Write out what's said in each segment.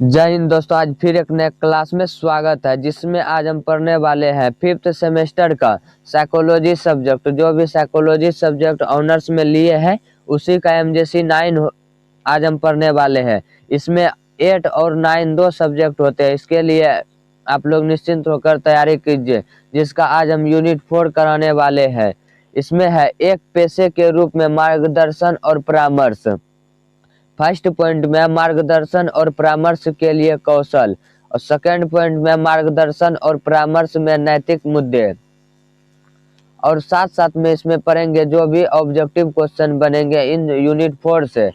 जय हिंद दोस्तों, आज फिर एक नए क्लास में स्वागत है जिसमें आज हम पढ़ने वाले हैं 5th सेमेस्टर का साइकोलॉजी सब्जेक्ट। जो भी साइकोलॉजी सब्जेक्ट ऑनर्स में लिए हैं उसी का MJC 9 आज हम पढ़ने वाले हैं। इसमें 8 और 9 दो सब्जेक्ट होते हैं। इसके लिए आप लोग निश्चिंत होकर तैयारी कीजिए, जिसका आज हम यूनिट 4 कराने वाले हैं। इसमें है एक पेशे के रूप में मार्गदर्शन और परामर्श। फर्स्ट पॉइंट में मार्गदर्शन और परामर्श के लिए कौशल, और सेकंड पॉइंट में मार्गदर्शन और परामर्श में नैतिक मुद्दे, और साथ साथ में इसमें पढ़ेंगे जो भी ऑब्जेक्टिव क्वेश्चन बनेंगे इन यूनिट 4 से।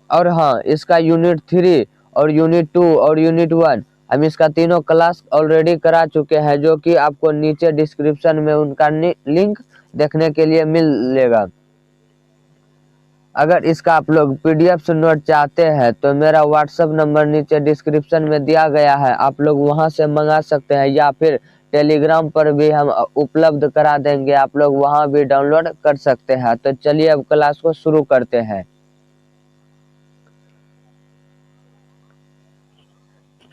और हाँ, इसका यूनिट 3 और यूनिट 2 और यूनिट 1 हम इसका तीनों क्लास ऑलरेडी करा चुके हैं, जो कि आपको नीचे डिस्क्रिप्शन में उनका लिंक देखने के लिए मिलेगा। अगर इसका आप लोग PDF से नोट चाहते हैं तो मेरा WhatsApp नंबर नीचे डिस्क्रिप्शन में दिया गया है, आप लोग वहां से मंगा सकते हैं, या फिर टेलीग्राम पर भी हम उपलब्ध करा देंगे, आप लोग वहां भी डाउनलोड कर सकते हैं। तो चलिए अब क्लास को शुरू करते हैं।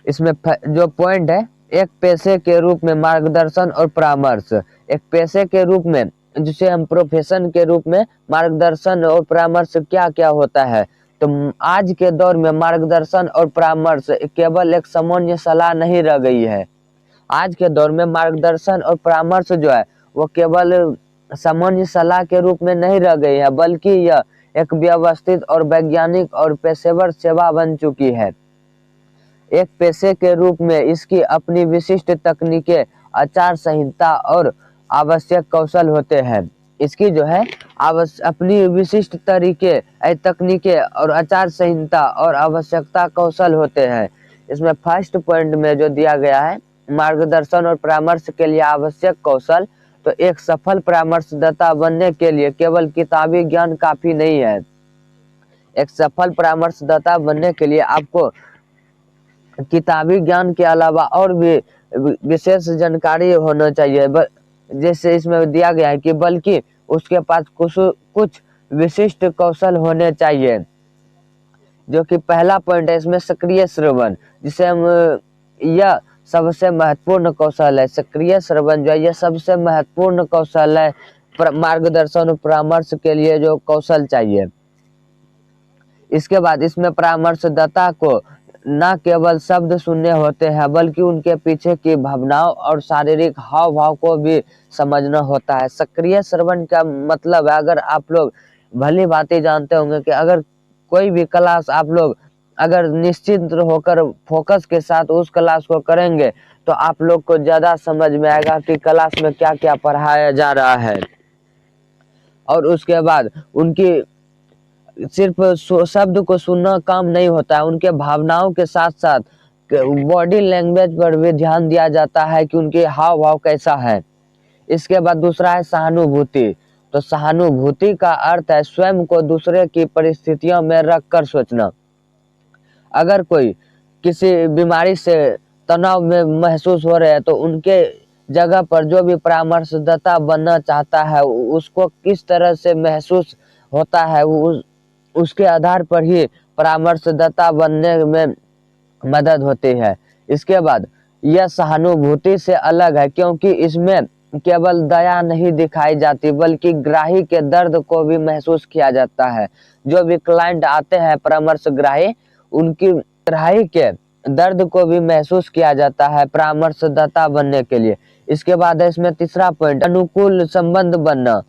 इसमें जो पॉइंट है, एक पेशे के रूप में मार्गदर्शन और परामर्श। एक पेशे के रूप में, जिसे हम प्रोफेशन के रूप में मार्गदर्शन और परामर्श क्या क्या होता है। तो आज के दौर में मार्गदर्शन और परामर्श केवल एक सामान्य सलाह नहीं रह गई है। आज के दौर में मार्गदर्शन और परामर्श जो है वो केवल सामान्य सलाह के रूप में नहीं रह गई है, बल्कि यह एक व्यवस्थित और वैज्ञानिक और पेशेवर सेवा बन चुकी है। एक पेशे के रूप में इसकी अपनी विशिष्ट तकनीकें, आचार संहिता और आवश्यक कौशल होते हैं। इसकी जो है अपनी विशिष्ट तरीके, तकनीकें और आचार संहिता और आवश्यकता कौशल होते हैं। इसमें फर्स्ट पॉइंट में जो दिया गया है, मार्गदर्शन और परामर्श के लिए आवश्यक कौशल, तो एक सफल परामर्शदाता बनने के लिए केवल किताबी ज्ञान काफी नहीं है। एक सफल परामर्शदाता बनने के लिए आपको किताबी ज्ञान के अलावा और भी विशेष जानकारी होना चाहिए। जैसे इसमें दिया गया है कि बल्कि उसके पास कुछ विशिष्ट कौशल होने चाहिए, जो कि पहला पॉइंट है इसमें सक्रिय श्रवण, जिसे हम यह सबसे महत्वपूर्ण कौशल है। सक्रिय श्रवण जो है यह सबसे महत्वपूर्ण कौशल है मार्गदर्शन और परामर्श के लिए जो कौशल चाहिए। इसके बाद इसमें परामर्शदाता को न केवल शब्द सुनने होते हैं, बल्कि उनके पीछे की भावनाओं और शारीरिक हाव भाव को भी समझना होता है। सक्रिय श्रवण का मतलब है, अगर आप लोग भली भांति जानते होंगे कि अगर कोई भी क्लास आप लोग अगर निश्चित होकर फोकस के साथ उस क्लास को करेंगे तो आप लोग को ज्यादा समझ में आएगा कि क्लास में क्या क्या पढ़ाया जा रहा है। और उसके बाद उनकी सिर्फ शब्द को सुनना काम नहीं होता है, उनके भावनाओं के साथ साथ बॉडी लैंग्वेज पर भी ध्यान दिया जाता है कि उनके हाव भाव कैसा है। इसके बाद दूसरा है सहानुभूति। तो सहानुभूति का अर्थ है स्वयं को दूसरे की परिस्थितियों में रखकर सोचना। अगर कोई किसी बीमारी से तनाव में महसूस हो रहे हैं तो उनके जगह पर जो भी परामर्शदाता बनना चाहता है उसको किस तरह से महसूस होता है, उसके आधार पर ही परामर्शदाता बनने में मदद होती है। इसके बाद यह सहानुभूति से अलग है, क्योंकि इसमें केवल दया नहीं दिखाई जाती, बल्कि ग्राही के दर्द को भी महसूस किया जाता है। जो भी क्लाइंट आते हैं परामर्शग्राही, उनकी ग्राही के दर्द को भी महसूस किया जाता है परामर्शदाता बनने के लिए। इसके बाद है इसमें तीसरा पॉइंट, अनुकूल संबंध बनना।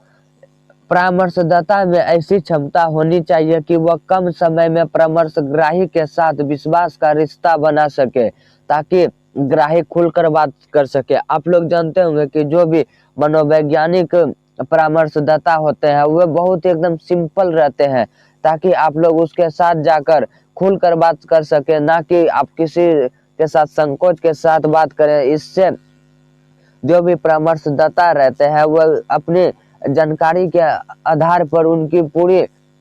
परामर्शदाता में ऐसी क्षमता होनी चाहिए कि वह कम समय में परामर्शग्राही के साथ विश्वास का रिश्ता बना सके, ताकि ग्राही खुलकर बात कर सके। आप लोग जानते होंगे कि जो भी मनोवैज्ञानिक परामर्शदाता होते हैं वे बहुत एकदम सिंपल रहते हैं, ताकि आप लोग उसके साथ जाकर खुलकर बात कर सके, ना कि आप किसी के साथ संकोच के साथ बात करें। इससे जो भी परामर्शदाता रहते हैं वह अपनी जानकारी के आधार पर उनकी पूरी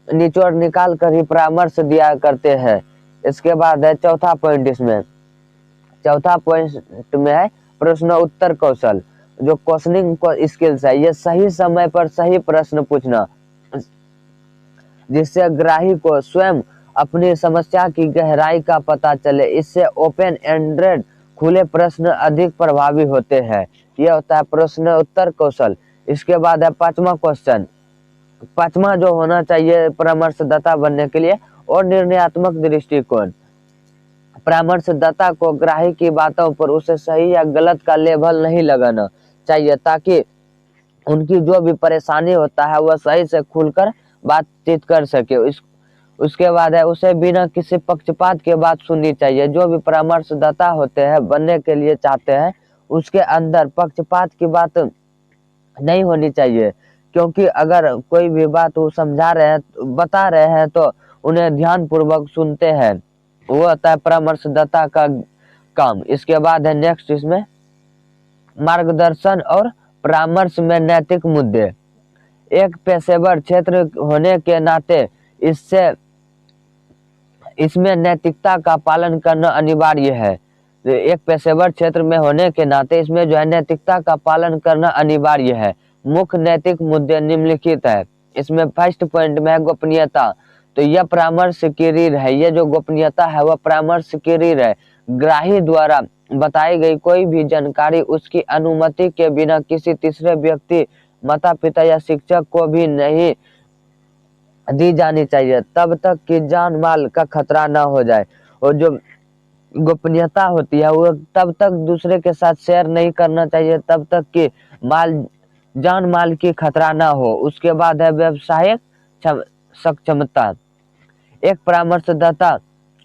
निचोड़ निकाल कर ही परामर्श दिया करते हैं। इसके बाद है चौथा पॉइंट, इसमें चौथा पॉइंट में है प्रश्न उत्तर कौशल। जो क्वेश्चनिंग स्किल्स है, ये सही समय पर सही प्रश्न पूछना, जिससे ग्राही को स्वयं अपनी समस्या की गहराई का पता चले। इससे ओपन एंडेड खुले प्रश्न अधिक प्रभावी होते हैं। यह होता है प्रश्न उत्तर कौशल। इसके बाद है पांचवा क्वेश्चन। पांचवा जो होना चाहिए परामर्शदाता बनने के लिए, और निर्णयात्मक दृष्टिकोण। परामर्शदाता को ग्राहक की बातों पर उसे सही या गलत का लेबल नहीं लगाना चाहिए, ताकि उनकी जो भी परेशानी होता है वह सही से खुलकर बातचीत कर सके। उसके बाद है उसे बिना किसी पक्षपात के बात सुननी चाहिए। जो भी परामर्शदाता होते हैं बनने के लिए चाहते हैं, उसके अंदर पक्षपात की बात नहीं होनी चाहिए, क्योंकि अगर कोई भी बात वो समझा रहे हैं बता रहे हैं तो उन्हें ध्यान पूर्वक सुनते हैं। वो होता है परामर्शदाता का काम। इसके बाद है नेक्स्ट इसमें मार्गदर्शन और परामर्श में नैतिक मुद्दे। एक पेशेवर क्षेत्र होने के नाते इसमें नैतिकता का पालन करना अनिवार्य है। एक पेशेवर क्षेत्र में होने के नाते इसमें जो है नैतिकता का पालन करना अनिवार्य है। मुख्य नैतिक मुद्दे निम्नलिखित है। इसमें फर्स्ट पॉइंट में है गोपनीयता। तो यह परामर्श की रीढ़ है। यह जो गोपनीयता है वह परामर्श की रीढ़ है। ग्राही द्वारा बताई गई कोई भी जानकारी उसकी अनुमति के बिना किसी तीसरे व्यक्ति, माता पिता या शिक्षक को भी नहीं दी जानी चाहिए, तब तक कि जान माल का खतरा ना हो जाए। और जो गोपनीयता होती है वो तब तक दूसरे के साथ शेयर नहीं करना चाहिए तब तक कि जान माल की खतरा ना हो। उसके बाद है व्यवसायिक सक्षमता। एक परामर्शदाता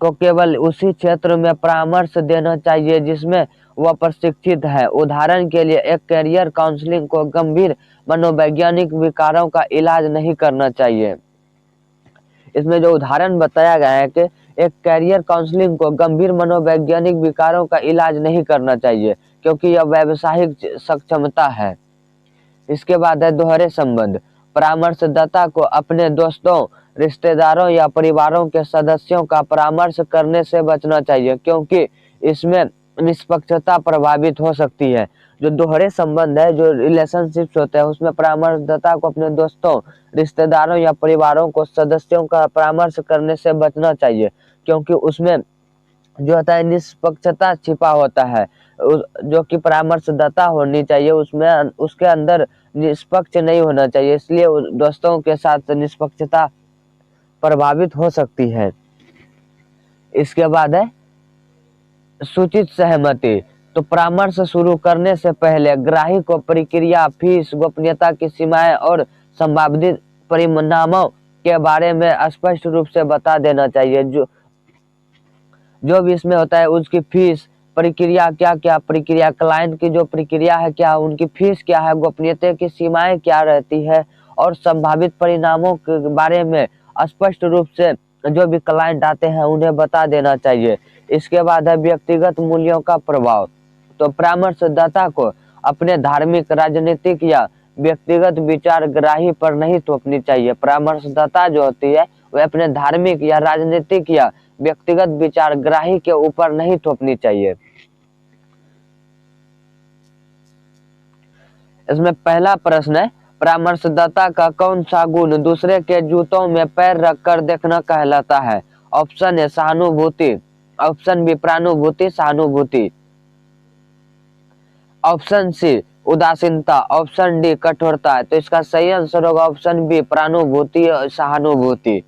को केवल उसी क्षेत्र में परामर्श देना चाहिए जिसमें वह प्रशिक्षित है। उदाहरण के लिए एक कैरियर काउंसलिंग को गंभीर मनोवैज्ञानिक विकारों का इलाज नहीं करना चाहिए। इसमें जो उदाहरण बताया गया है कि एक कैरियर काउंसलिंग को गंभीर मनोवैज्ञानिक विकारों का इलाज नहीं करना चाहिए, क्योंकि यह व्यावसायिक सक्षमता है। इसके बाद है दोहरे संबंध। परामर्शदाता को अपने दोस्तों, रिश्तेदारों या परिवारों के सदस्यों का परामर्श करने से बचना चाहिए, क्योंकि इसमें निष्पक्षता प्रभावित हो सकती है। जो दोहरे संबंध है, जो रिलेशनशिप्स होते हैं, उसमें परामर्शदाता को अपने दोस्तों, रिश्तेदारों या परिवारों को सदस्यों का परामर्श करने से बचना चाहिए, क्योंकि उसमें जो होता है निष्पक्षता छिपा होता है। जो कि परामर्शदाता होनी चाहिए उसमें उसके अंदर निष्पक्ष नहीं होना चाहिए, इसलिए दोस्तों के साथ निष्पक्षता प्रभावित हो सकती है। इसके बाद है सूचित सहमति। तो परामर्श शुरू करने से पहले ग्राहक को प्रक्रिया, फीस, गोपनीयता की सीमाएं और संभावित परिणामों के बारे में स्पष्ट रूप से बता देना चाहिए। जो भी इसमें होता है उसकी फीस, प्रक्रिया क्या क्या प्रक्रिया, क्लाइंट की जो प्रक्रिया है क्या, उनकी फीस क्या है, गोपनीयता की सीमाएं क्या रहती है, और संभावित परिणामों के बारे में स्पष्ट रूप से जो भी क्लाइंट आते हैं उन्हें बता देना चाहिए। इसके बाद है व्यक्तिगत मूल्यों का प्रभाव। तो परामर्शदाता को अपने धार्मिक, राजनीतिक या व्यक्तिगत विचार ग्राही पर नहीं थोपनी चाहिए। परामर्शदाता जो होती है वह अपने धार्मिक या राजनीतिक या व्यक्तिगत विचार ग्राही के ऊपर नहीं थोपनी चाहिए। इसमें पहला प्रश्न है, परामर्शदाता का कौन सा गुण दूसरे के जूतों में पैर रखकर देखना कहलाता है? ऑप्शन ए सहानुभूति, ऑप्शन बी प्रानुभूति सहानुभूति, ऑप्शन सी उदासीनता, ऑप्शन डी कठोरता। तो इसका सही आंसर होगा ऑप्शन बी प्रानुभूति और सहानुभूति।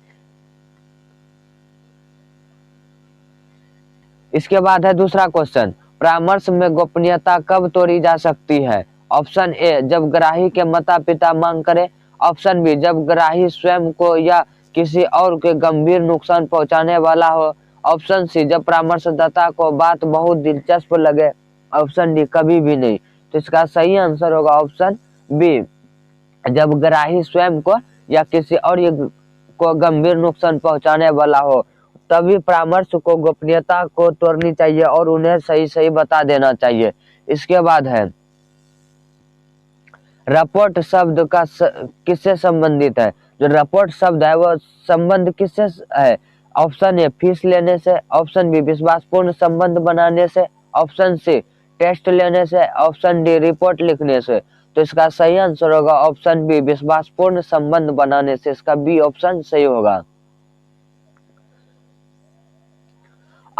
इसके बाद है दूसरा क्वेश्चन, परामर्श में गोपनीयता कब तोड़ी जा सकती है? ऑप्शन ए जब ग्राही के माता पिता मांग करे, ऑप्शन बी जब ग्राही स्वयं को या किसी और के गंभीर नुकसान पहुंचाने वाला हो, ऑप्शन सी जब परामर्शदाता को बात बहुत दिलचस्प लगे, ऑप्शन डी कभी भी नहीं। तो इसका सही आंसर होगा ऑप्शन बी जब ग्राही स्वयं को या किसी और को गंभीर नुकसान पहुंचाने वाला हो, तभी परामर्श को गोपनीयता को तोड़नी चाहिए और उन्हें सही सही बता देना चाहिए। इसके बाद है रिपोर्ट शब्द का किससे संबंधित है? जो रिपोर्ट शब्द है वह संबंध किससे है? ऑप्शन ए फीस लेने से, ऑप्शन बी विश्वासपूर्ण संबंध बनाने से, ऑप्शन सी टेस्ट लेने से, ऑप्शन डी रिपोर्ट लिखने से। तो इसका सही आंसर होगा ऑप्शन बी विश्वासपूर्ण संबंध बनाने से। इसका बी ऑप्शन सही होगा।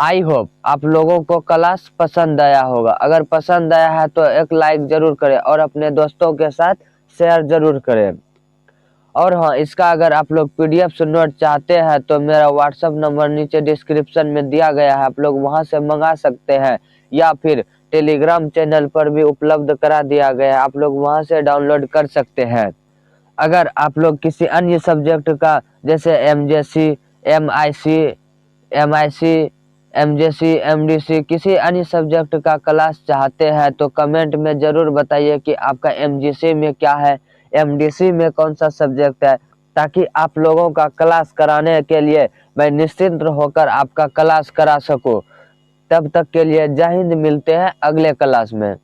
आई होप आप लोगों को क्लास पसंद आया होगा। अगर पसंद आया है तो एक लाइक जरूर करें और अपने दोस्तों के साथ शेयर जरूर करें। और हाँ, इसका अगर आप लोग पीडीएफ से नोट चाहते हैं तो मेरा व्हाट्सएप नंबर नीचे डिस्क्रिप्शन में दिया गया है, आप लोग वहां से मंगा सकते हैं, या फिर टेलीग्राम चैनल पर भी उपलब्ध करा दिया गया है, आप लोग वहां से डाउनलोड कर सकते हैं। अगर आप लोग किसी अन्य सब्जेक्ट का जैसे MJC, MIC, MIC, MJC, MDC किसी अन्य सब्जेक्ट का क्लास चाहते हैं तो कमेंट में जरूर बताइए कि आपका एमजीसी में क्या है, एमडीसी में कौन सा सब्जेक्ट है, ताकि आप लोगों का क्लास कराने के लिए मैं निश्चिंत होकर आपका क्लास करा सकूं। तब तक के लिए जय हिंद, मिलते हैं अगले क्लास में।